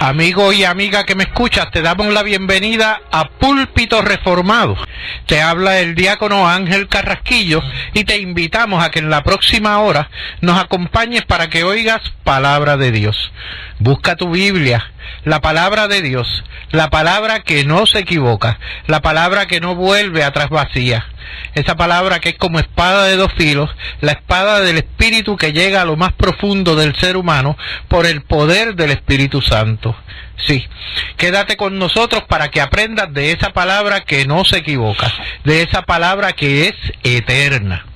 Amigo y amiga que me escuchas, te damos la bienvenida a Púlpito Reformado. Te habla el diácono Ángel Carrasquillo y te invitamos a que en la próxima hora nos acompañes para que oigas palabra de Dios. Busca tu Biblia, la palabra de Dios, la palabra que no se equivoca, la palabra que no vuelve atrás vacía. Esa palabra que es como espada de dos filos, la espada del Espíritu que llega a lo más profundo del ser humano por el poder del Espíritu Santo. Sí, quédate con nosotros para que aprendas de esa palabra que no se equivoca, de esa palabra que es eterna.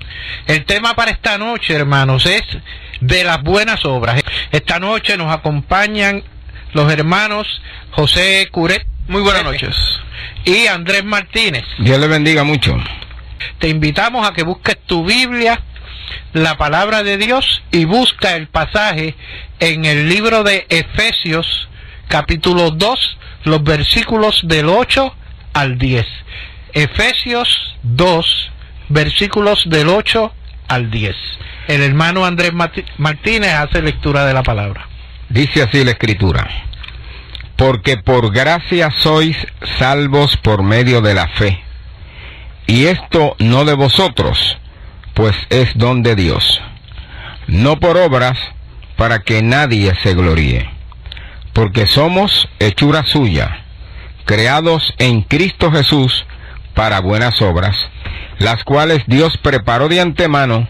El tema para esta noche, hermanos, es de las buenas obras. Esta noche nos acompañan los hermanos José Curet. Muy buenas noches. Y Andrés Martínez. Dios le bendiga mucho. Te invitamos a que busques tu Biblia, la palabra de Dios, y busca el pasaje en el libro de Efesios, capítulo 2, los versículos del 8 al 10. Efesios 2, versículos del 8 al 10. El hermano Andrés Martínez hace lectura de la palabra. Dice así la Escritura: porque por gracia sois salvos por medio de la fe. Y esto no de vosotros, pues es don de Dios, no por obras, para que nadie se gloríe. Porque somos hechura suya, creados en Cristo Jesús para buenas obras, las cuales Dios preparó de antemano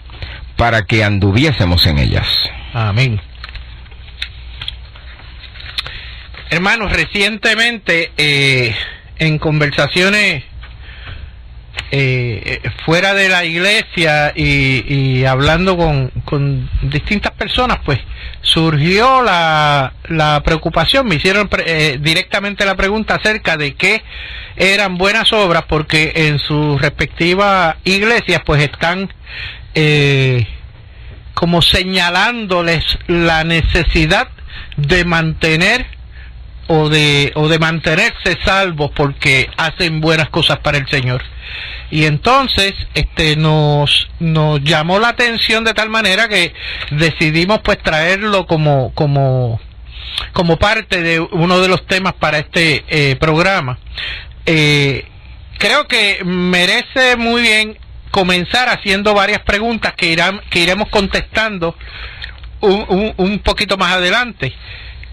para que anduviésemos en ellas. Amén. Hermanos, recientemente en conversaciones fuera de la iglesia y hablando con distintas personas, pues surgió la preocupación. Me hicieron directamente la pregunta acerca de qué eran buenas obras, porque en sus respectivas iglesias pues están como señalándoles la necesidad de mantener o de mantenerse salvos porque hacen buenas cosas para el Señor. Y entonces nos llamó la atención de tal manera que decidimos pues traerlo como parte de uno de los temas para este programa. Creo que merece muy bien comenzar haciendo varias preguntas que iremos contestando un poquito más adelante.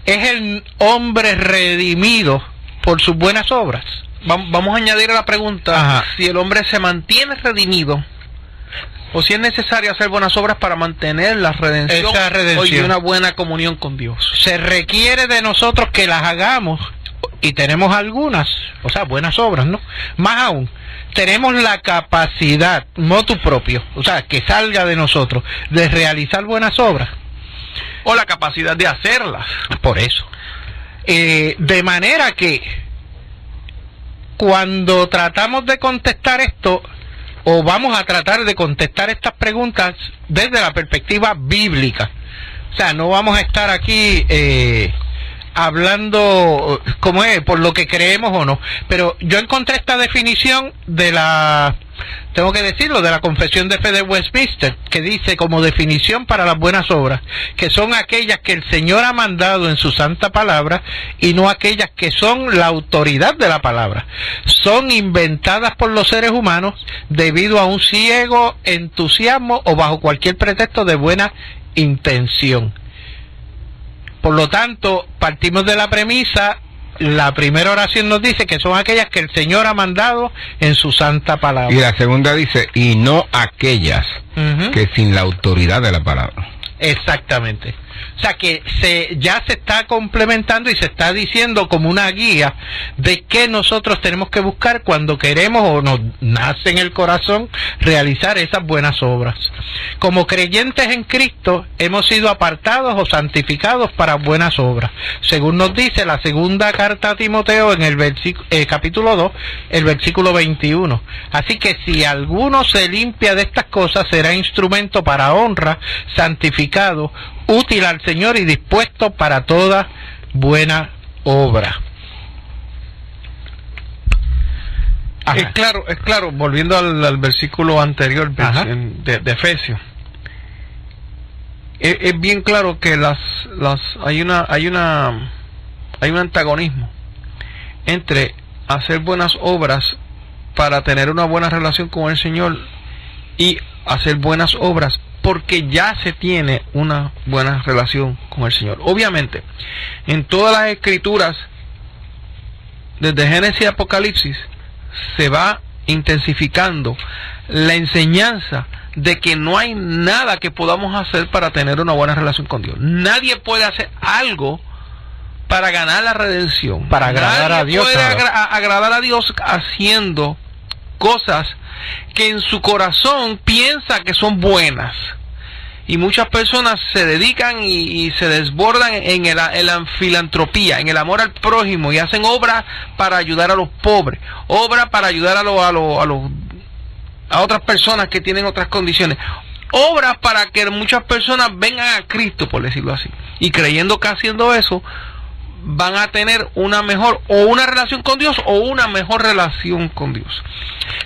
¿Es el hombre redimido por sus buenas obras? Vamos a añadir a la pregunta, si el hombre se mantiene redimido, o si es necesario hacer buenas obras para mantener la redención, y una buena comunión con Dios. Se requiere de nosotros que las hagamos, y tenemos algunas, o sea, buenas obras, ¿no? Más aún, tenemos la capacidad, motu propio, o sea, que salga de nosotros, de realizar buenas obras. O la capacidad de hacerlas. Por eso. De manera que cuando tratamos de contestar esto, o vamos a tratar de contestar estas preguntas desde la perspectiva bíblica. O sea, no vamos a estar aquí hablando como es, por lo que creemos o no. Pero yo encontré esta definición de tengo que decirlo, de la Confesión de Fe de Westminster, que dice como definición para las buenas obras, que son aquellas que el Señor ha mandado en su santa palabra y no aquellas que son la autoridad de la palabra. Son inventadas por los seres humanos debido a un ciego entusiasmo o bajo cualquier pretexto de buena intención. Por lo tanto, partimos de la premisa. La primera oración nos dice que son aquellas que el Señor ha mandado en su santa palabra. Y la segunda dice, y no aquellas que sin la autoridad de la palabra. Exactamente. O sea que ya se está complementando y se está diciendo como una guía de qué nosotros tenemos que buscar cuando queremos o nos nace en el corazón realizar esas buenas obras. Como creyentes en Cristo hemos sido apartados o santificados para buenas obras, según nos dice la segunda carta a Timoteo en el capítulo 2, el versículo 21. Así que si alguno se limpia de estas cosas, será instrumento para honra, santificado, útil al Señor y dispuesto para toda buena obra. Es claro, volviendo al versículo anterior de Efesios. Es bien claro que hay una hay un antagonismo entre hacer buenas obras para tener una buena relación con el Señor y hacer buenas obras porque ya se tiene una buena relación con el Señor. Obviamente, en todas las escrituras, desde Génesis a Apocalipsis, se va intensificando la enseñanza de que no hay nada que podamos hacer para tener una buena relación con Dios. Nadie puede hacer algo para ganar la redención, para agradar a Dios. Nadie puede agradar a Dios haciendo cosas que en su corazón piensa que son buenas. Y muchas personas se dedican y se desbordan en la filantropía, en el amor al prójimo, y hacen obras para ayudar a los pobres, obras para ayudar a otras personas que tienen otras condiciones, obras para que muchas personas vengan a Cristo, por decirlo así, y creyendo que haciendo eso van a tener una mejor o una relación con Dios o una mejor relación con Dios.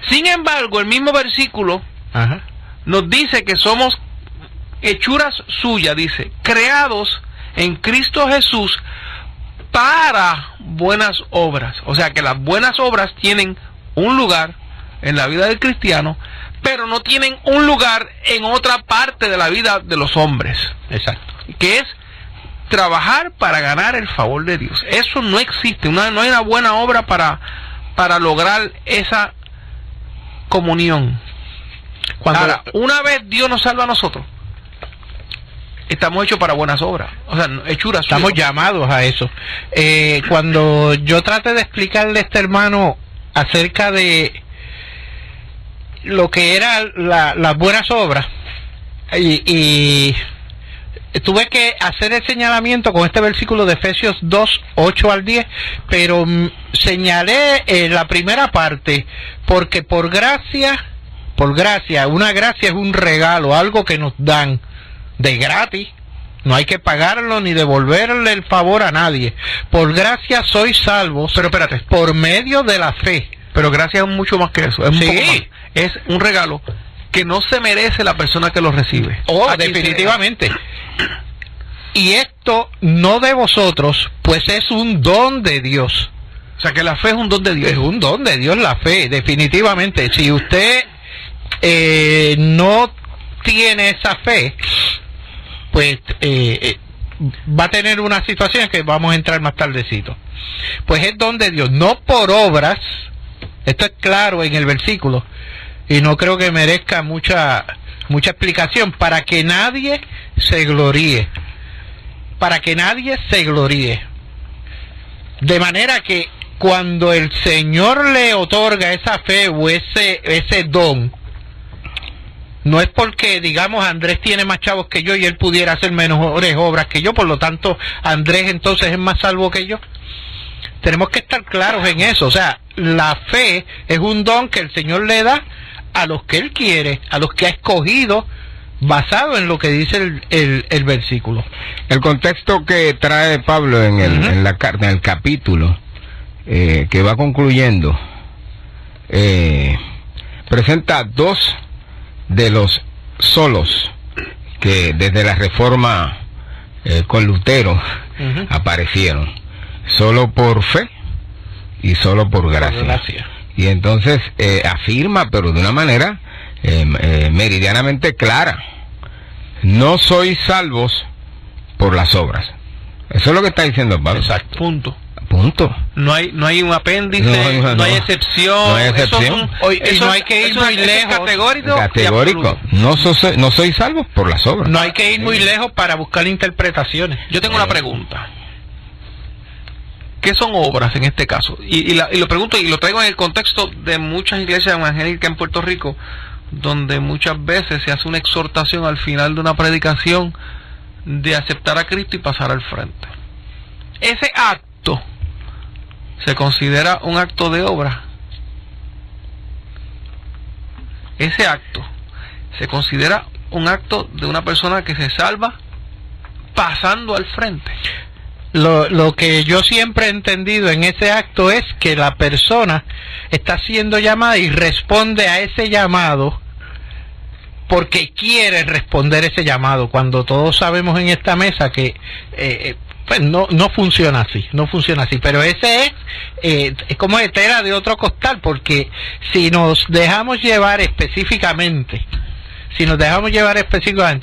Sin embargo, el mismo versículo nos dice que somos hechuras suyas, dice, creados en Cristo Jesús para buenas obras. O sea que las buenas obras tienen un lugar en la vida del cristiano, pero no tienen un lugar en otra parte de la vida de los hombres. Exacto. Que es trabajar para ganar el favor de Dios. Eso no existe. No hay una buena obra para lograr esa comunión. Ahora, una vez Dios nos salva a nosotros, estamos hechos para buenas obras. O sea, hechuras. Estamos llamados a eso. Cuando yo traté de explicarle a este hermano acerca de lo que eran las buenas obras, y tuve que hacer el señalamiento con este versículo de Efesios 2, 8 al 10, pero señalé la primera parte, porque por gracia, una gracia es un regalo, algo que nos dan de gratis, no hay que pagarlo ni devolverle el favor a nadie. Por gracia sois salvos, pero espérate, por medio de la fe. Pero gracia es mucho más que eso, es un poco más. Es un regalo que no se merece la persona que lo recibe. Definitivamente. Y esto no de vosotros, pues es un don de Dios. O sea que la fe es un don de Dios. Es un don de Dios la fe, definitivamente. Si usted no tiene esa fe, pues va a tener una situación que vamos a entrar más tardecito. Pues es don de Dios, no por obras. Esto es claro en el versículo y no creo que merezca mucha explicación, para que nadie se gloríe. Para que nadie se gloríe. De manera que cuando el Señor le otorga esa fe o ese don, no es porque, digamos, Andrés tiene más chavos que yo y él pudiera hacer mejores obras que yo, por lo tanto, Andrés entonces es más salvo que yo. Tenemos que estar claros en eso. O sea, la fe es un don que el Señor le da a los que Él quiere, a los que ha escogido, basado en lo que dice el versículo. El contexto que trae Pablo en la carta, en el capítulo que va concluyendo, presenta dos de los solos que desde la Reforma con Lutero aparecieron: solo por fe y solo por gracia. Y entonces afirma, pero de una manera meridianamente clara: no sois salvos por las obras. Eso es lo que está diciendo Pablo. Exacto. Punto. No hay un apéndice, no hay excepción. No hay excepción. No hay que ir muy lejos. Categórico. No sois salvos por las obras. No hay que ir muy lejos para buscar interpretaciones. Yo tengo una pregunta. ¿Qué son obras en este caso? Y lo pregunto y lo traigo en el contexto de muchas iglesias evangélicas en Puerto Rico, donde muchas veces se hace una exhortación al final de una predicación de aceptar a Cristo y pasar al frente. Ese acto se considera un acto de obra. Ese acto se considera un acto de una persona que se salva pasando al frente. Lo que yo siempre he entendido en ese acto es que la persona está siendo llamada y responde a ese llamado porque quiere responder ese llamado, cuando todos sabemos en esta mesa que pues no funciona así, pero ese es como de tela de otro costal, porque si nos dejamos llevar específicamente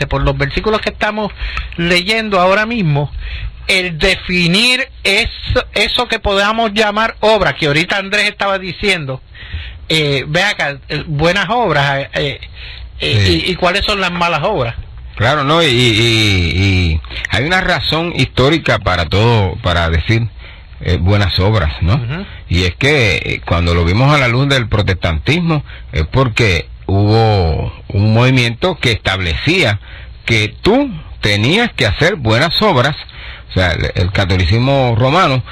por los versículos que estamos leyendo ahora mismo, el definir eso que podamos llamar obra, que ahorita Andrés estaba diciendo, ve acá, buenas obras, sí. y cuáles son las malas obras. Claro, no, y hay una razón histórica para todo, para decir buenas obras, ¿no? Uh-huh. Y es que cuando lo vimos a la luz del protestantismo, es porque hubo un movimiento que establecía que tú tenías que hacer buenas obras, o sea, el catolicismo romano,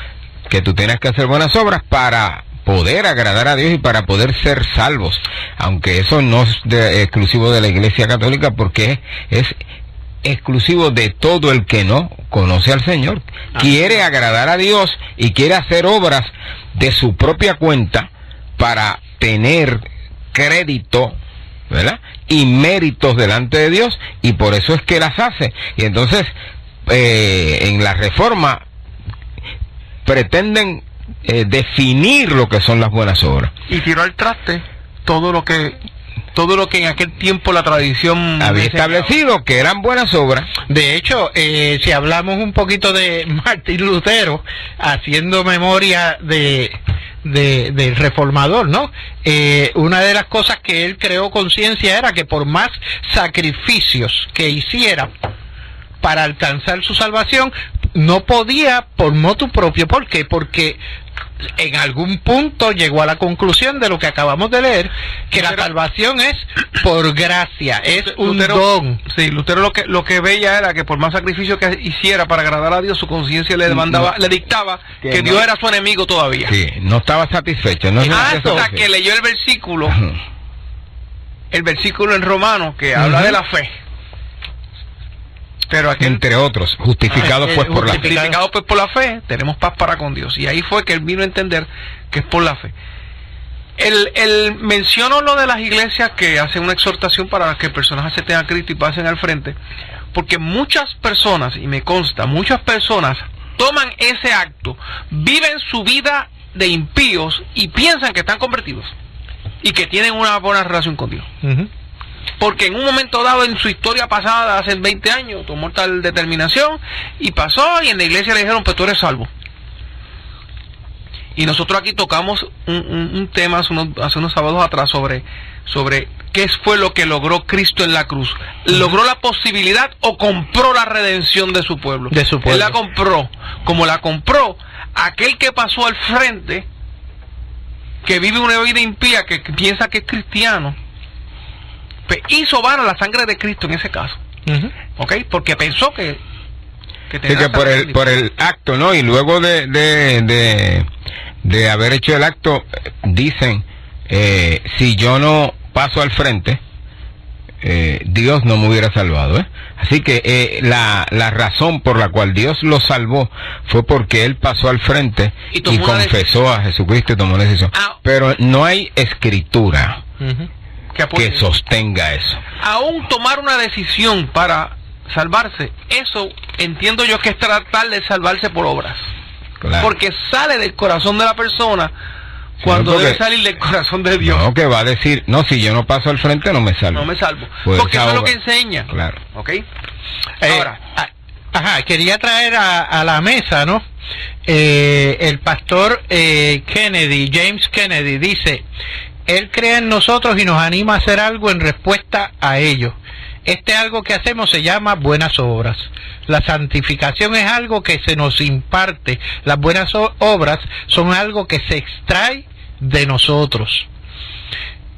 que tú tenías que hacer buenas obras para poder agradar a Dios y para poder ser salvos, aunque eso no es exclusivo de la Iglesia Católica, porque es exclusivo de todo el que no conoce al Señor, quiere agradar a Dios y quiere hacer obras de su propia cuenta para tener crédito, ¿verdad? Y méritos delante de Dios, y por eso es que las hace. Y entonces en la Reforma pretenden definir lo que son las buenas obras. Y tiró al traste todo lo que en aquel tiempo la tradición había establecido que eran buenas obras. De hecho, si hablamos un poquito de Martín Lutero, haciendo memoria del reformador, ¿no? Una de las cosas que él creó conciencia era que por más sacrificios que hiciera para alcanzar su salvación, no podía por motu propio. ¿Por qué? Porque en algún punto llegó a la conclusión de lo que acabamos de leer, que Lutero, la salvación es por gracia, es un don. Sí, Lutero lo que veía era que por más sacrificio que hiciera para agradar a Dios, su conciencia le demandaba, le dictaba que Dios era su enemigo todavía. Sí, no estaba satisfecho. No hasta que leyó el versículo en Romanos que habla de la fe. Pero aquí, entre otros, justificados pues por la fe. Justificados pues por la fe, tenemos paz para con Dios. Y ahí fue que él vino a entender que es por la fe. Menciono lo de las iglesias que hacen una exhortación para que personas se tengan Cristo y pasen al frente, porque muchas personas, y me consta, muchas personas toman ese acto, viven su vida de impíos y piensan que están convertidos y que tienen una buena relación con Dios. Uh-huh. Porque en un momento dado en su historia pasada, hace 20 años, tomó tal determinación y pasó, y en la iglesia le dijeron, pues tú eres salvo. Y nosotros aquí tocamos un tema hace unos sábados atrás sobre qué fue lo que logró Cristo en la cruz. ¿Logró la posibilidad o compró la redención de su pueblo? De su pueblo. Él la compró. Como la compró, aquel que pasó al frente, que vive una vida impía, que piensa que es cristiano, hizo vana la sangre de Cristo en ese caso. Uh-huh. ¿Ok? Porque pensó que tenía que por el acto, ¿no? Y luego de haber hecho el acto, dicen, si yo no paso al frente, Dios no me hubiera salvado, ¿eh? Así que la razón por la cual Dios lo salvó fue porque él pasó al frente y confesó a Jesucristo y tomó la decisión. Pero no hay escritura que sostenga eso. Aún tomar una decisión para salvarse, eso entiendo yo que es tratar de salvarse por obras. Claro. Porque sale del corazón de la persona cuando debe salir del corazón de Dios. No, que va a decir, no, si yo no paso al frente no me salvo. No me salvo. Pues porque eso es lo que enseña. Claro. ¿Ok? Ahora, quería traer a la mesa, ¿no? El pastor James Kennedy, dice: él cree en nosotros y nos anima a hacer algo en respuesta a ello. Algo que hacemos se llama buenas obras. La santificación es algo que se nos imparte. Las buenas obras son algo que se extrae de nosotros.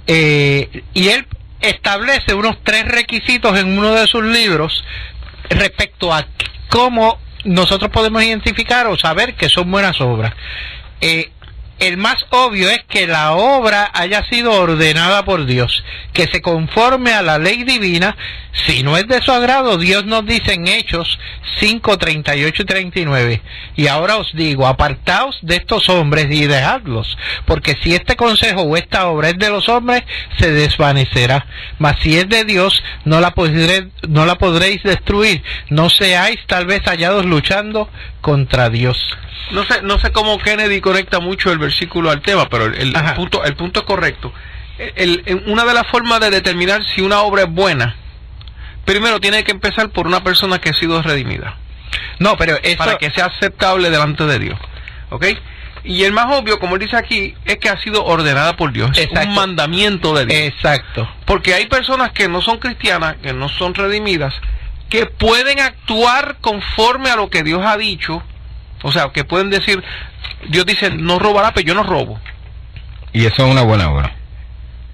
Y él establece unos 3 requisitos en uno de sus libros respecto a cómo nosotros podemos identificar o saber que son buenas obras. El más obvio es que la obra haya sido ordenada por Dios, que se conforme a la ley divina. Si no es de su agrado, Dios nos dice en Hechos 5, 38 y 39, y ahora os digo, apartaos de estos hombres y dejadlos, porque si este consejo o esta obra es de los hombres, se desvanecerá, mas si es de Dios, no la podréis destruir. No seáis tal vez hallados luchando contra Dios. No sé cómo Kennedy conecta mucho el versículo al tema, pero el punto es correcto. Una de las formas de determinar si una obra es buena, primero tiene que empezar por una persona que ha sido redimida. No, pero eso... para que sea aceptable delante de Dios. ¿Ok? Y el más obvio, como él dice aquí, es que ha sido ordenada por Dios. Exacto. Es un mandamiento de Dios. Exacto. Porque hay personas que no son cristianas, que no son redimidas, que pueden actuar conforme a lo que Dios ha dicho. O sea, que pueden decir, Dios dice, no robará, pero yo no robo. Y eso es una buena obra.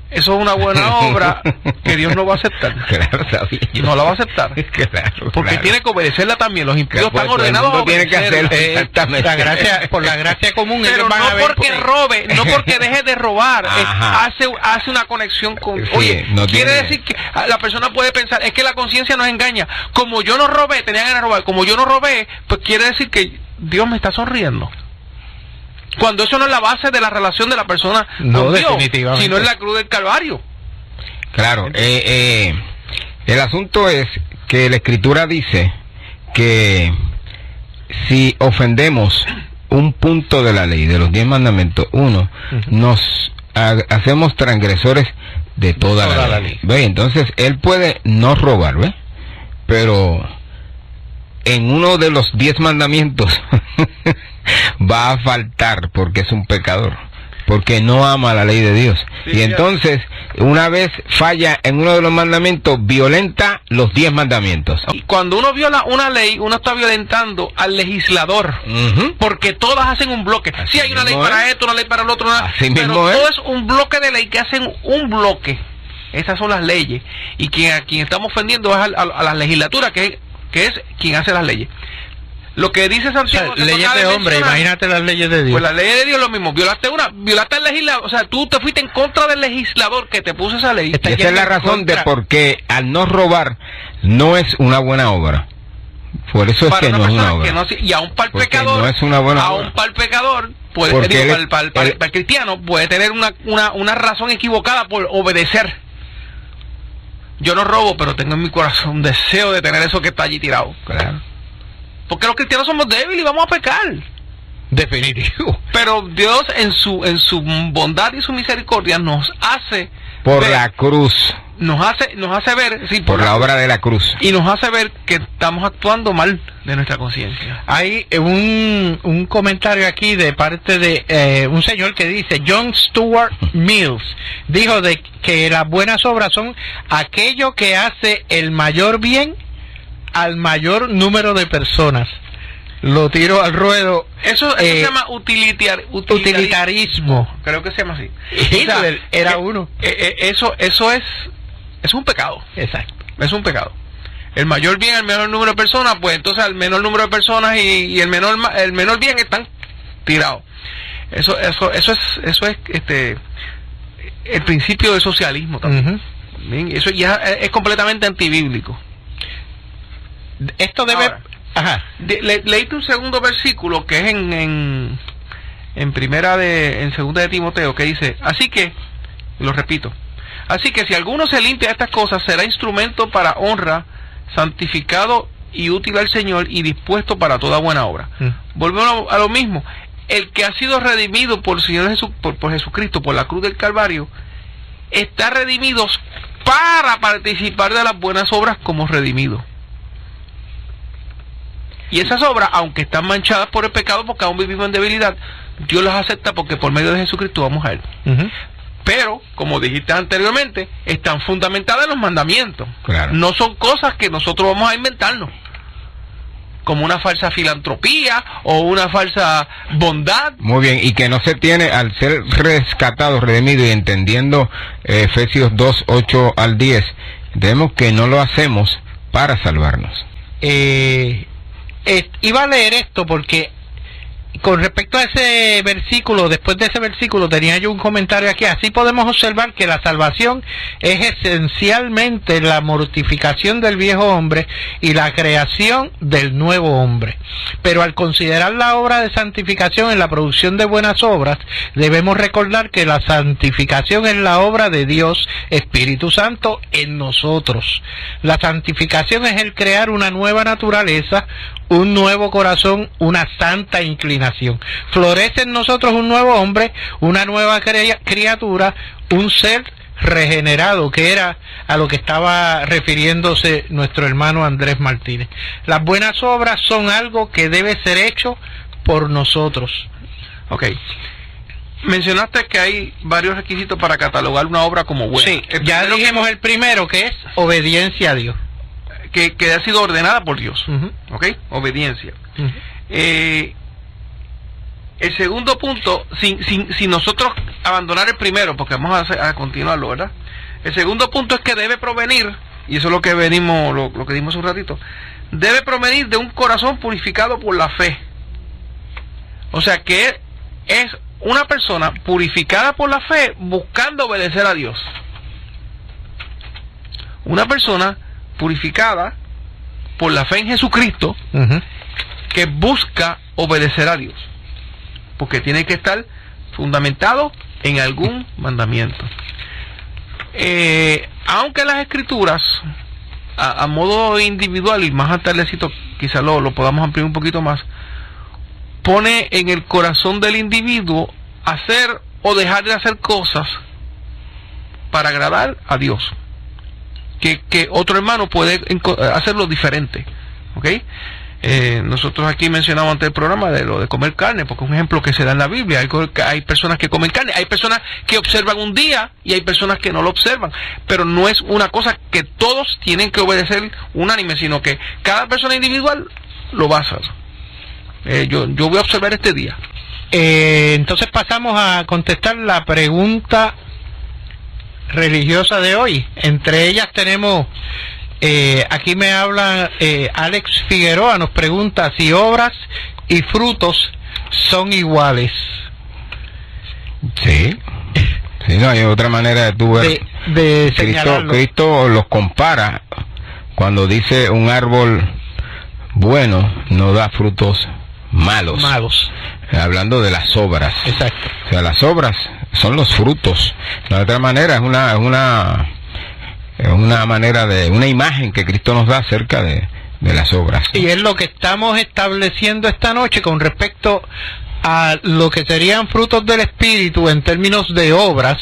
Eso es una buena obra que Dios no va a aceptar. Claro, sabía yo. No la va a aceptar. Claro, porque claro. tiene que obedecerla también. Los impíos Pues, están ordenados a tiene que obedecerla. hacerlo, exactamente. Por la gracia común. Pero ellos van no a ver porque robe, no porque deje de robar, hace una conexión con... Sí, oye, no quiere tiene... decir que la persona puede pensar, es que la conciencia nos engaña. Como yo no robé, tenía ganas de robar. Como yo no robé, pues quiere decir que Dios me está sonriendo. Cuando eso no es la base de la relación de la persona no, con Dios, definitivamente. sino es la cruz del Calvario. Claro, el asunto es que la Escritura dice que si ofendemos un punto de la ley, de los 10 mandamientos, nos hacemos transgresores de toda la ley. ¿Ve? Entonces, él puede no robar, ¿ve? Pero en uno de los 10 mandamientos va a faltar porque es un pecador, porque no ama la ley de Dios. Sí, y entonces, una vez falla en uno de los mandamientos, violenta los 10 mandamientos. Y cuando uno viola una ley, uno está violentando al legislador, porque todas hacen un bloque. Sí, hay una ley para esto, una ley para el otro, pero todo es un bloque de ley que hacen un bloque. Esas son las leyes. Y a quien estamos ofendiendo es a la legislatura, que es quien hace las leyes. Lo que dice Santiago... O sea, leyes de hombre, imagínate las leyes de Dios. Pues las leyes de Dios es lo mismo. Violaste al legislador. O sea, tú te fuiste en contra del legislador que te puso esa ley. Y esa es la razón de por qué al no robar no es una buena obra. Por eso es que no es una obra. Y aún para el pecador... no es una buena obra. Aún para el pecador... para el cristiano puede tener una razón equivocada por obedecer. Yo no robo, pero tengo en mi corazón un deseo de tener eso que está allí tirado. Claro. Porque los cristianos somos débiles y vamos a pecar. Definitivo. Pero Dios en su bondad y su misericordia nos hace por ver, la cruz. Nos hace ver, sí, por la obra de la cruz. Y nos hace ver que estamos actuando mal de nuestra conciencia. Hay un comentario aquí de parte de un señor que dice, John Stuart Mills, dijo de que las buenas obras son aquello que hace el mayor bien al mayor número de personas. Lo tiro al ruedo. Eso se llama utilitarismo. Creo que se llama así. Hitler era uno. Eso es un pecado. Exacto. Es un pecado. El mayor bien al menor número de personas, pues entonces al menor número de personas y el menor bien están tirados. Eso es el principio del socialismo también. Eso ya es completamente antibíblico. Esto debe... Ahora, leíste un segundo versículo que es en segunda de Timoteo, que dice, así que, lo repito, así que si alguno se limpia de estas cosas, será instrumento para honra, santificado y útil al Señor y dispuesto para toda buena obra. Volvemos a lo mismo. El que ha sido redimido por Jesucristo, por la cruz del Calvario, está redimido para participar de las buenas obras como redimido. Y esas obras, aunque están manchadas por el pecado, porque aún vivimos en debilidad, Dios las acepta porque por medio de Jesucristo vamos a Él. Pero, como dijiste anteriormente, están fundamentadas en los mandamientos. Claro. No son cosas que nosotros vamos a inventarnos. Como una falsa filantropía o una falsa bondad. Muy bien, y que no se tiene, al ser rescatado, redimido y entendiendo Efesios 2, 8 al 10, entendemos que no lo hacemos para salvarnos. Iba a leer esto porque con respecto a ese versículo, después de ese versículo tenía yo un comentario aquí. Así podemos observar que la salvación es esencialmente la mortificación del viejo hombre y la creación del nuevo hombre. Pero al considerar la obra de santificación en la producción de buenas obras, debemos recordar que la santificación es la obra de Dios Espíritu Santo en nosotros. La santificación es el crear una nueva naturaleza, un nuevo corazón, una santa inclinación. Florece en nosotros un nuevo hombre, una nueva criatura, un ser regenerado, que era a lo que estaba refiriéndose nuestro hermano Andrés Martínez. Las buenas obras son algo que debe ser hecho por nosotros. Ok. Mencionaste que hay varios requisitos para catalogar una obra como buena. Sí, ya dijimos el primero, que es obediencia a Dios. Que ha sido ordenada por Dios. ¿Ok? Obediencia. El segundo punto, sin nosotros abandonar el primero, porque vamos a continuarlo, ¿verdad? El segundo punto es que debe provenir, y eso es lo que venimos, lo que dimos un ratito, debe provenir de un corazón purificado por la fe. O sea que es una persona purificada por la fe buscando obedecer a Dios. Una persona purificada por la fe en Jesucristo que busca obedecer a Dios, porque tiene que estar fundamentado en algún mandamiento. Aunque las escrituras a modo individual, y más tardecito quizá lo podamos ampliar un poquito más, pone en el corazón del individuo hacer o dejar de hacer cosas para agradar a Dios, que otro hermano puede hacerlo diferente. ¿Ok? Nosotros aquí mencionamos antes del programa de lo de comer carne, porque es un ejemplo que se da en la Biblia. Hay personas que comen carne, hay personas que observan un día y hay personas que no lo observan, pero no es una cosa que todos tienen que obedecer unánime, sino que cada persona individual lo va a hacer. Yo voy a observar este día. Entonces pasamos a contestar la pregunta religiosa de hoy. Entre ellas tenemos, aquí me habla Alex Figueroa, nos pregunta si obras y frutos son iguales. Sí, no hay otra manera de tú ver. Cristo los compara cuando dice un árbol bueno no da frutos malos. Hablando de las obras. Exacto. O sea, las obras son los frutos. De otra manera, es una manera de, una imagen que Cristo nos da acerca de las obras. Y es lo que estamos estableciendo esta noche con respecto a lo que serían frutos del Espíritu en términos de obras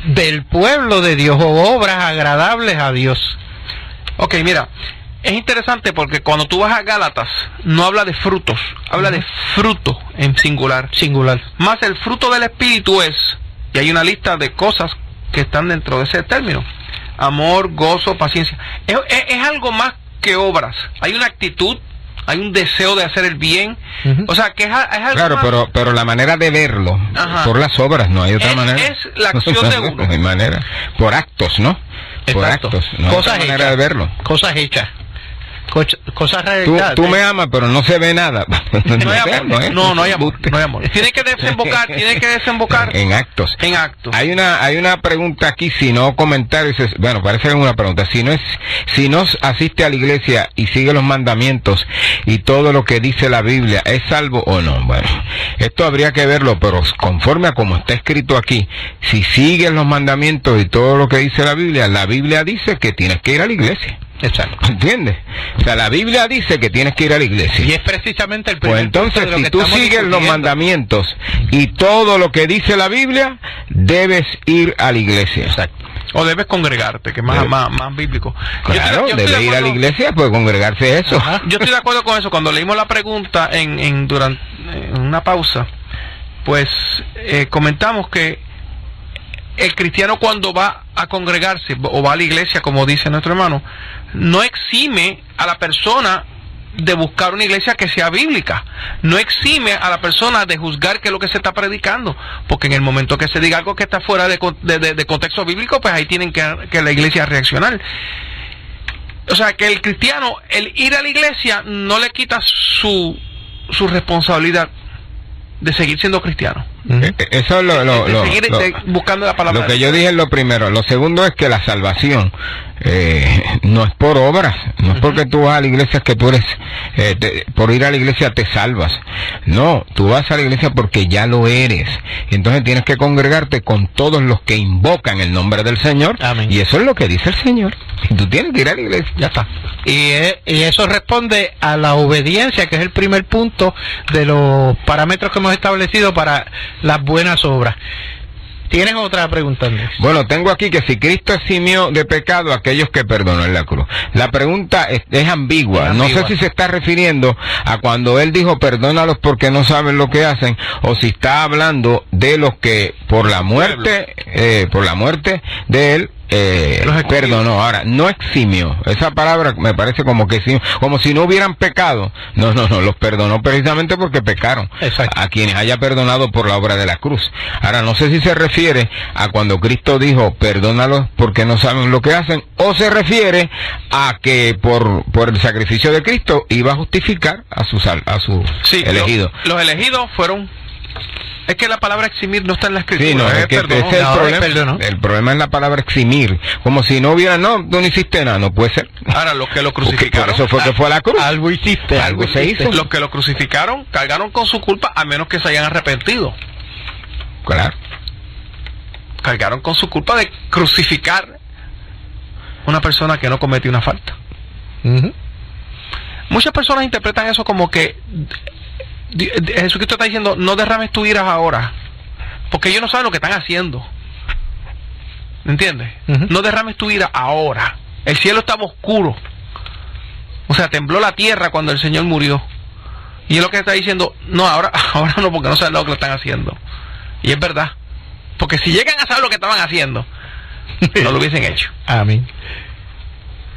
del pueblo de Dios, o obras agradables a Dios. Ok, mira, es interesante porque cuando tú vas a Gálatas no habla de frutos, habla de fruto en singular. Más el fruto del Espíritu es, y hay una lista de cosas que están dentro de ese término: amor, gozo, paciencia. Es algo más que obras. Hay una actitud, hay un deseo de hacer el bien. O sea, que es algo claro, más... pero la manera de verlo, por las obras, no hay otra manera. Es la acción de uno. No hay manera. Por actos, ¿no? Exacto. Por actos. No hay otra manera de verlo. Cosas hechas. Cosas realizadas. Tú me amas, pero no se ve nada. No hay amor. No hay amor. Tiene que desembocar en actos. Hay una pregunta aquí, si no comentarios, bueno, parece que es una pregunta. Si no asiste a la iglesia y sigue los mandamientos y todo lo que dice la Biblia, ¿es salvo o no? Bueno, esto habría que verlo, pero conforme a como está escrito aquí, si sigues los mandamientos y todo lo que dice la Biblia dice que tienes que ir a la iglesia. Exacto. ¿Entiendes? O sea, la Biblia dice que tienes que ir a la iglesia. Y es precisamente el primer punto. Pues entonces, si tú sigues los mandamientos y todo lo que dice la Biblia, debes ir a la iglesia. Exacto. O debes congregarte, que es más bíblico. Claro, debes ir a la iglesia, pues congregarse eso. Ajá. Yo estoy de acuerdo con eso. Cuando leímos la pregunta durante una pausa, pues comentamos que el cristiano, cuando va a congregarse o va a la iglesia, como dice nuestro hermano, no exime a la persona de buscar una iglesia que sea bíblica, no exime a la persona de juzgar qué es lo que se está predicando, porque en el momento que se diga algo que está fuera de contexto bíblico, pues ahí tienen que la iglesia reaccionar. O sea, que el cristiano, el ir a la iglesia no le quita su responsabilidad. de seguir siendo cristiano. Eso es seguir buscando la palabra. Lo que yo dije es lo primero. Lo segundo es que la salvación no es por obras, no es porque tú vas a la iglesia que tú eres, por ir a la iglesia te salvas. No, tú vas a la iglesia porque ya lo eres. Entonces tienes que congregarte con todos los que invocan el nombre del Señor. Amén. Y eso es lo que dice el Señor. Y tú tienes que ir a la iglesia. Ya está. Y eso responde a la obediencia, que es el primer punto de los parámetros que hemos establecido para las buenas obras. ¿Tienes otra pregunta, Andrés? Bueno, tengo aquí que si Cristo eximió de pecado a aquellos que perdonó en la cruz. La pregunta es ambigua. No sé si se está refiriendo a cuando Él dijo perdónalos porque no saben lo que hacen, o si está hablando de los que por la muerte de Él perdonó. Ahora, no eximió. Esa palabra me parece como que como si no hubieran pecado. No, los perdonó precisamente porque pecaron. Exacto. A quienes haya perdonado por la obra de la cruz. Ahora, no sé si se refiere a cuando Cristo dijo perdónalos porque no saben lo que hacen, o se refiere a que por el sacrificio de Cristo iba a justificar a su elegido. Los elegidos fueron. Es que la palabra eximir no está en la escritura. Sí, no, es que ese es el problema. El problema es la palabra eximir. Como si no hubiera, tú no hiciste nada, no puede ser. Ahora, los que lo crucificaron. Por eso fue que fue a la cruz. Algo hiciste. Algo se hizo. Los que lo crucificaron cargaron con su culpa, a menos que se hayan arrepentido. Claro. Cargaron con su culpa de crucificar una persona que no cometió una falta. Muchas personas interpretan eso como que Jesucristo está diciendo no derrames tu ira ahora, porque ellos no saben lo que están haciendo. ¿Me entiendes? No derrames tu ira ahora. El cielo estaba oscuro, o sea, tembló la tierra cuando el Señor murió, y es lo que está diciendo. No, ahora no, porque no saben lo que están haciendo. Y es verdad, porque si llegan a saber lo que estaban haciendo, no lo hubiesen hecho. Amén.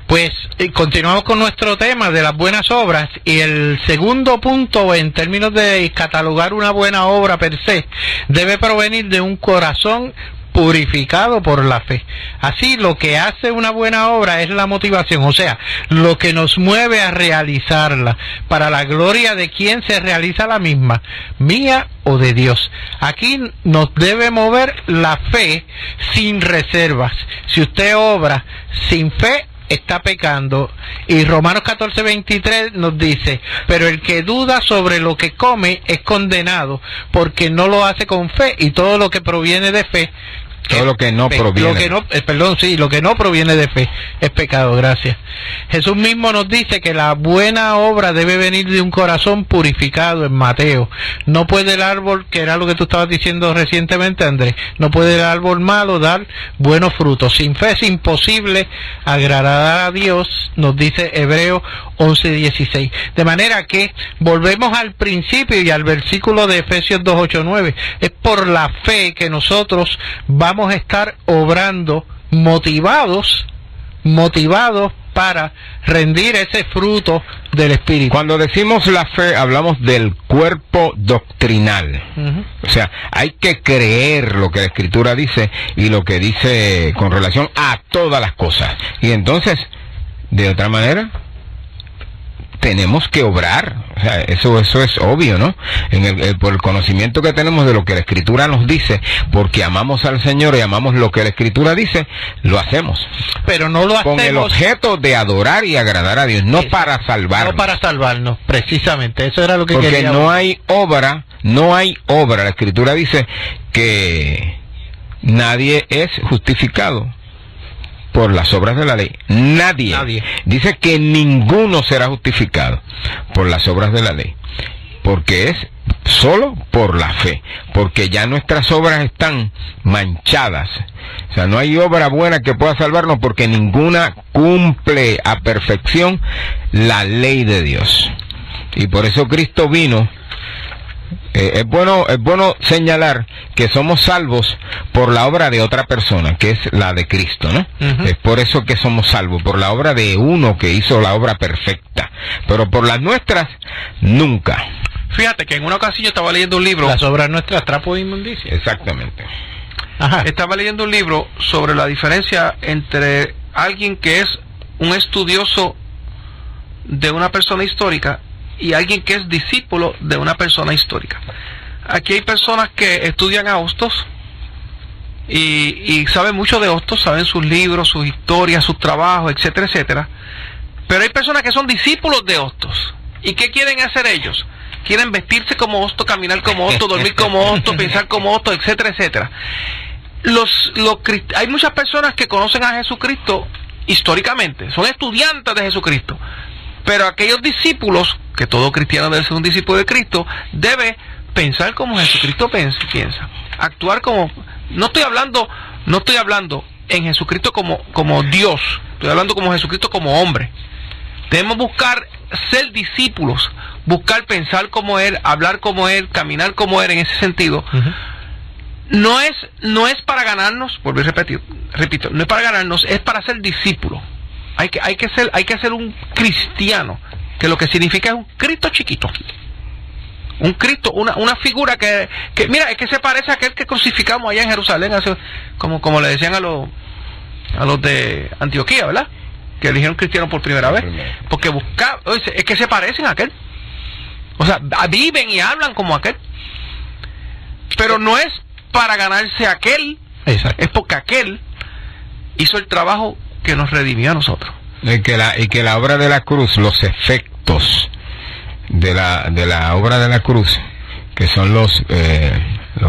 Pues continuamos con nuestro tema de las buenas obras, y el segundo punto en términos de catalogar una buena obra per se debe provenir de un corazón purificado por la fe. Así, lo que hace una buena obra es la motivación, o sea, lo que nos mueve a realizarla para la gloria de quien se realiza la misma, mía o de Dios. Aquí nos debe mover la fe sin reservas. Si usted obra sin fe, está pecando. Y Romanos 14:23 nos dice: pero el que duda sobre lo que come es condenado, porque no lo hace con fe, y todo lo que proviene de fe, todo lo que no proviene. Lo que no proviene de fe es pecado. Gracias. Jesús mismo nos dice que la buena obra debe venir de un corazón purificado en Mateo. No puede el árbol, que era lo que tú estabas diciendo recientemente, Andrés, no puede el árbol malo dar buenos frutos. Sin fe es imposible agradar a Dios, nos dice Hebreos 11:16. De manera que volvemos al principio y al versículo de Efesios 2:8-9. Es por la fe que nosotros vamos a estar obrando motivados para rendir ese fruto del Espíritu. Cuando decimos la fe, hablamos del cuerpo doctrinal. O sea, hay que creer lo que la Escritura dice y lo que dice con relación a todas las cosas. Y entonces, de otra manera, tenemos que obrar. O sea, eso es obvio, ¿no? Por el conocimiento que tenemos de lo que la Escritura nos dice, porque amamos al Señor y amamos lo que la Escritura dice, lo hacemos. Pero no lo hacemos con el objeto de adorar y agradar a Dios, no para salvarnos. No para salvarnos, precisamente. Eso era lo que porque quería. No hay obra. La Escritura dice que nadie es justificado por las obras de la ley. Nadie. Dice que ninguno será justificado por las obras de la ley, porque es solo por la fe, porque ya nuestras obras están manchadas. O sea, no hay obra buena que pueda salvarnos, porque ninguna cumple a perfección la ley de Dios. Y por eso Cristo vino. Es bueno señalar que somos salvos por la obra de otra persona, que es la de Cristo, ¿no? Es por eso que somos salvos, por la obra de uno que hizo la obra perfecta, pero por las nuestras, nunca. Fíjate que en una ocasión yo estaba leyendo un libro. Las obras nuestras, trapo de inmundicia. Exactamente. Ajá. Estaba leyendo un libro sobre la diferencia entre alguien que es un estudioso de una persona histórica y alguien que es discípulo de una persona histórica. aquí hay personas que estudian a Hostos y saben mucho de Hostos, saben sus libros, sus historias, sus trabajos, etcétera, etcétera. Pero hay personas que son discípulos de Hostos. ¿Y qué quieren hacer ellos? Quieren vestirse como Hostos, caminar como Hostos, dormir como Hostos, pensar como Hostos, etcétera, etcétera. Hay muchas personas que conocen a Jesucristo históricamente, son estudiantes de Jesucristo. Pero aquellos discípulos, que todo cristiano debe ser un discípulo de Cristo, debe pensar como Jesucristo piensa, actuar como... No estoy hablando en Jesucristo como Dios, estoy hablando como Jesucristo como hombre. Debemos buscar ser discípulos, buscar pensar como Él, hablar como Él, caminar como Él en ese sentido. No es para ganarnos, volví a repito, no es para ganarnos, es para ser discípulos. Hay que ser un cristiano, que lo que significa es un Cristo chiquito. Un Cristo, una figura que mira, es que se parece a aquel que crucificamos allá en Jerusalén, como le decían a los de Antioquía, ¿verdad? Que eligieron cristianos por primera vez. Porque es que se parecen a aquel. O sea, viven y hablan como aquel. Pero no es para ganarse a aquel. Exacto. Es porque aquel hizo el trabajo que nos redimió a nosotros. Y que la obra de la cruz, los efectos de la obra de la cruz, que son los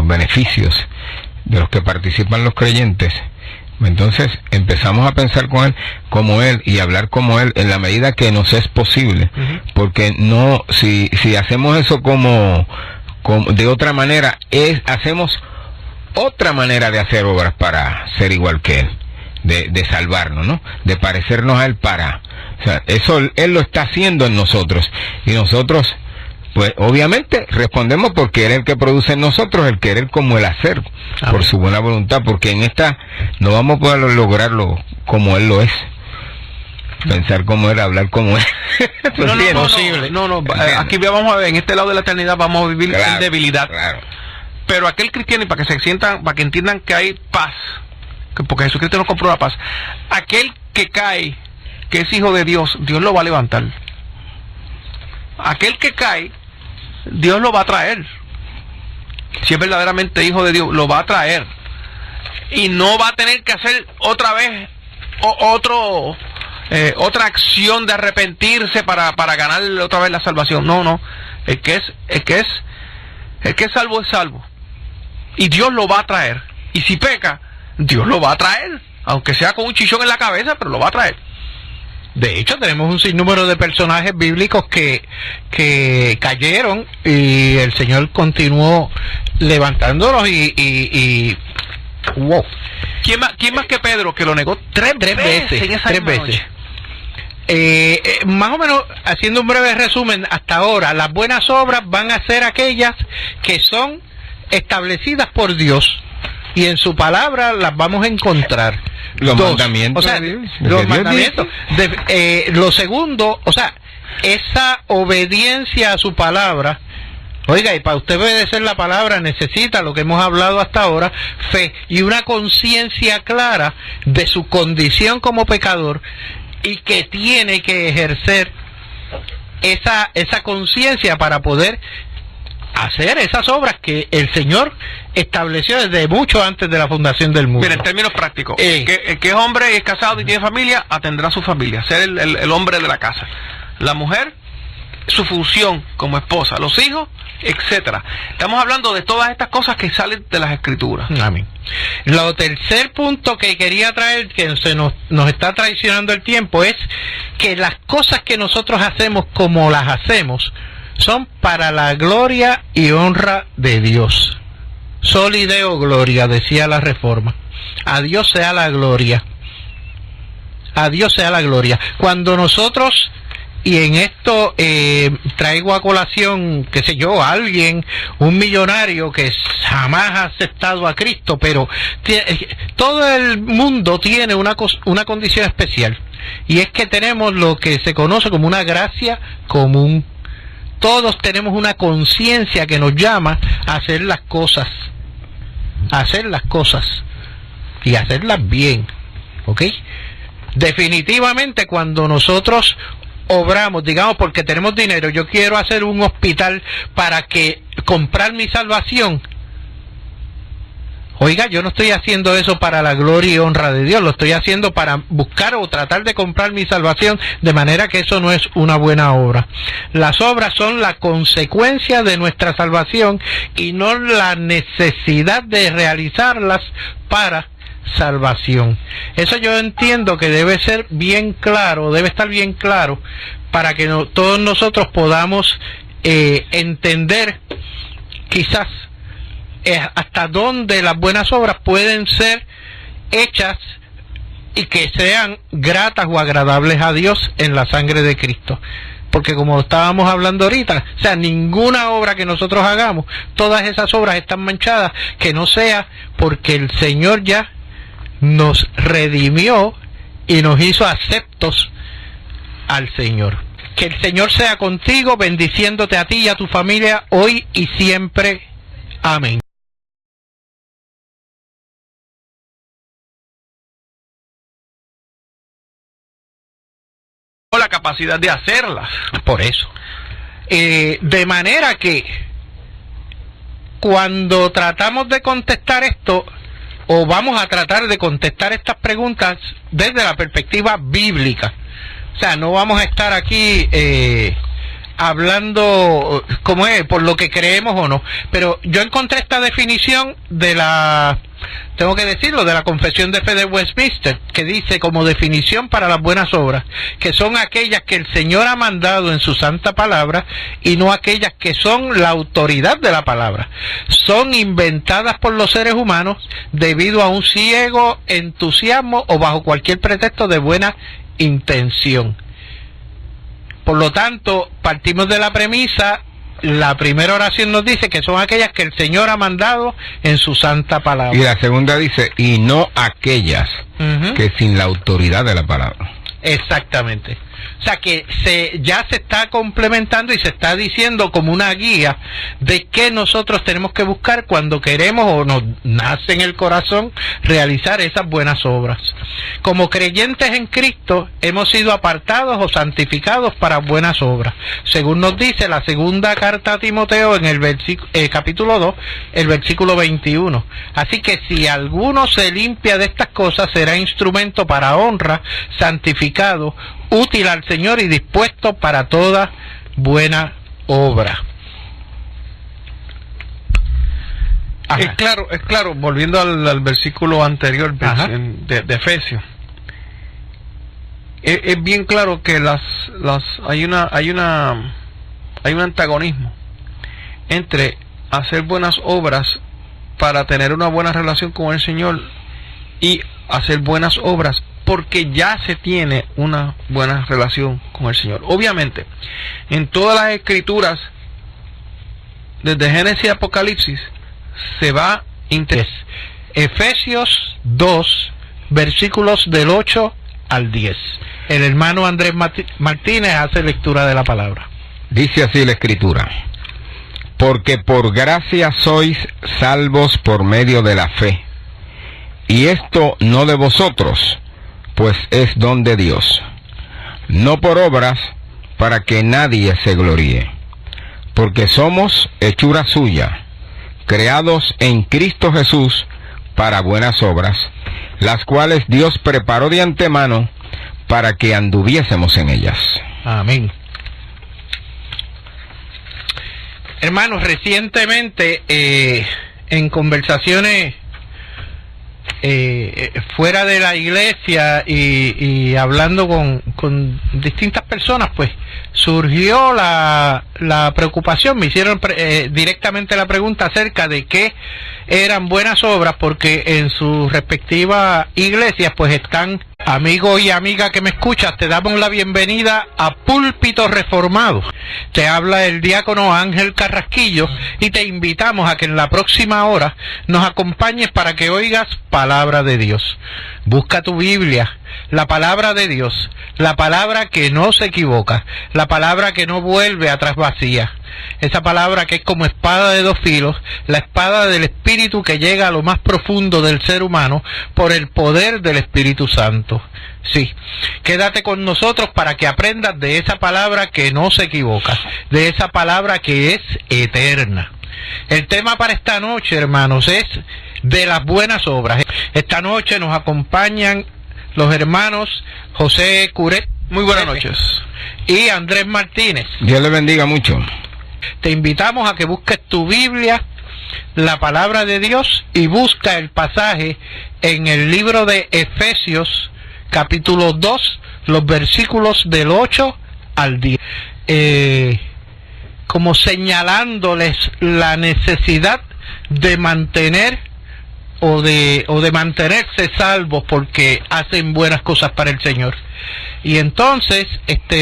beneficios de los que participan los creyentes, entonces empezamos a pensar con él como él y hablar como él en la medida que nos es posible. Porque no, si hacemos eso como de otra manera, hacemos otra manera de hacer obras para ser igual que él, de salvarnos, ¿no? De parecernos a él o sea, eso él lo está haciendo en nosotros, y nosotros, pues obviamente respondemos porque él es el que produce en nosotros el querer como el hacer, por su buena voluntad, porque en esta no vamos a poder lograrlo como él lo es. Pensar como él, hablar como él. No, aquí vamos a ver, en este lado de la eternidad vamos a vivir en debilidad. Claro. Pero aquel cristiano, y para que que entiendan que hay paz, porque Jesucristo nos compró la paz, aquel que cae, que es hijo de Dios, Dios lo va a levantar. Aquel que cae, Dios lo va a traer. Si es verdaderamente hijo de Dios, lo va a traer. Y no va a tener que hacer otra vez otra acción de arrepentirse para ganarle otra vez la salvación. No. El que es salvo es salvo. Y Dios lo va a traer. Y si peca, Dios lo va a traer. Aunque sea con un chichón en la cabeza, pero lo va a traer. De hecho, tenemos un sinnúmero de personajes bíblicos que cayeron y el Señor continuó levantándolos y wow. ¿Quién más que Pedro, que lo negó tres veces en esa tres veces? Más o menos, haciendo un breve resumen, hasta ahora las buenas obras van a ser aquellas que son establecidas por Dios, y en su palabra las vamos a encontrar. Los mandamientos. O sea, los mandamientos. Lo segundo, o sea, esa obediencia a su palabra. Oiga, y para usted obedecer la palabra necesita lo que hemos hablado hasta ahora, fe y una conciencia clara de su condición como pecador, y que tiene que ejercer esa conciencia para poder hacer esas obras que el Señor estableció desde mucho antes de la fundación del mundo. Mira, en términos prácticos, el que es hombre y es casado y tiene familia, atendrá a su familia, ser el hombre de la casa. La mujer, su función como esposa, los hijos, etcétera. Estamos hablando de todas estas cosas que salen de las Escrituras. Amén. Lo tercer punto que quería traer, que nos está traicionando el tiempo, es que las cosas que nosotros hacemos como las hacemos son para la gloria y honra de Dios. Soli Deo Gloria, decía la Reforma. A Dios sea la gloria. A Dios sea la gloria. Cuando nosotros, y en esto traigo a colación, qué sé yo, alguien, un millonario que jamás ha aceptado a Cristo, pero todo el mundo tiene una condición especial, y es que tenemos lo que se conoce como una gracia común. Todos tenemos una conciencia que nos llama a hacer las cosas y hacerlas bien, ¿ok? Definitivamente, cuando nosotros obramos, digamos, porque tenemos dinero, yo quiero hacer un hospital para que comprar mi salvación. Oiga, yo no estoy haciendo eso para la gloria y honra de Dios, lo estoy haciendo para buscar o tratar de comprar mi salvación, de manera que eso no es una buena obra. Las obras son la consecuencia de nuestra salvación y no la necesidad de realizarlas para salvación. Eso yo entiendo que debe ser bien claro, debe estar bien claro para que todos nosotros podamos entender quizás hasta dónde las buenas obras pueden ser hechas y que sean gratas o agradables a Dios en la sangre de Cristo. Porque como estábamos hablando ahorita, o sea, ninguna obra que nosotros hagamos, todas esas obras están manchadas, que no sea porque el Señor ya nos redimió y nos hizo aceptos al Señor. Que el Señor sea contigo, bendiciéndote a ti y a tu familia hoy y siempre. Amén. La capacidad de hacerlas. Por eso. De manera que cuando tratamos de contestar esto, o vamos a tratar de contestar estas preguntas desde la perspectiva bíblica. O sea, no vamos a estar aquí hablando como es, por lo que creemos o no. Pero yo encontré esta definición de tengo que decirlo, de la Confesión de Fe de Westminster, que dice como definición para las buenas obras, que son aquellas que el Señor ha mandado en su santa palabra y no aquellas que son la autoridad de la palabra. Son inventadas por los seres humanos debido a un ciego entusiasmo o bajo cualquier pretexto de buena intención. Por lo tanto, partimos de la premisa, la primera oración nos dice que son aquellas que el Señor ha mandado en su santa palabra. Y la segunda dice, y no aquellas que sin la autoridad de la palabra. Exactamente. O sea que ya se está complementando y se está diciendo como una guía de qué nosotros tenemos que buscar cuando queremos o nos nace en el corazón realizar esas buenas obras. Como creyentes en Cristo hemos sido apartados o santificados para buenas obras, según nos dice la segunda carta a Timoteo en el capítulo 2, el versículo 21. Así que si alguno se limpia de estas cosas, será instrumento para honra, santificado, útil al Señor y dispuesto para toda buena obra. Es claro, volviendo al versículo anterior de Efesios. Es bien claro que hay un antagonismo entre hacer buenas obras para tener una buena relación con el Señor y hacer buenas obras porque ya se tiene una buena relación con el Señor. Obviamente, en todas las escrituras, desde Génesis y Apocalipsis, se va Efesios 2, versículos del 8 al 10. El hermano Andrés Martínez hace lectura de la palabra. Dice así la escritura: porque por gracia sois salvos por medio de la fe, y esto no de vosotros, pues es don de Dios, no por obras, para que nadie se gloríe, porque somos hechura suya, creados en Cristo Jesús para buenas obras, las cuales Dios preparó de antemano para que anduviésemos en ellas. Amén. Hermanos, recientemente en conversaciones fuera de la iglesia y hablando con distintas personas, pues surgió la preocupación, me hicieron directamente la pregunta acerca de qué eran buenas obras, porque en sus respectivas iglesias pues están. Amigo y amiga que me escuchas, te damos la bienvenida a Púlpito Reformado. Te habla el diácono Ángel Carrasquillo y te invitamos a que en la próxima hora nos acompañes para que oigas palabra de Dios. Busca tu Biblia, la palabra de Dios, la palabra que no se equivoca, la palabra que no vuelve atrás vacía, esa palabra que es como espada de dos filos, la espada del Espíritu que llega a lo más profundo del ser humano por el poder del Espíritu Santo. Sí, quédate con nosotros para que aprendas de esa palabra que no se equivoca, de esa palabra que es eterna. El tema para esta noche, hermanos, es de las buenas obras. Esta noche nos acompañan los hermanos José Curet. Muy buenas noches. Y Andrés Martínez. Dios le bendiga mucho. Te invitamos a que busques tu Biblia, la palabra de Dios, y busca el pasaje en el libro de Efesios, capítulo 2, los versículos del 8 al 10. Como señalándoles la necesidad de mantener o de mantenerse salvos porque hacen buenas cosas para el Señor. Y entonces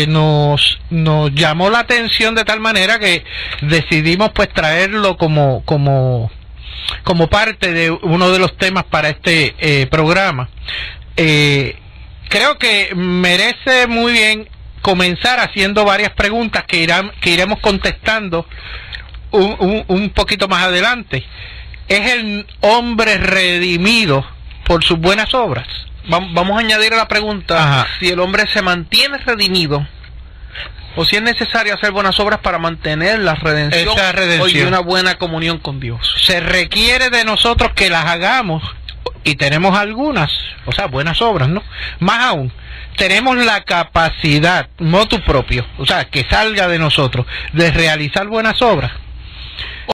nos llamó la atención de tal manera que decidimos pues traerlo como parte de uno de los temas para este programa. Creo que merece muy bien comenzar haciendo varias preguntas que iremos contestando un poquito más adelante. ¿Es el hombre redimido por sus buenas obras? Vamos a añadir a la pregunta, si el hombre se mantiene redimido, o si es necesario hacer buenas obras para mantener la redención, y una buena comunión con Dios. Se requiere de nosotros que las hagamos, y tenemos algunas, o sea, buenas obras, ¿no? Más aún, tenemos la capacidad, motu propio, o sea, que salga de nosotros, de realizar buenas obras.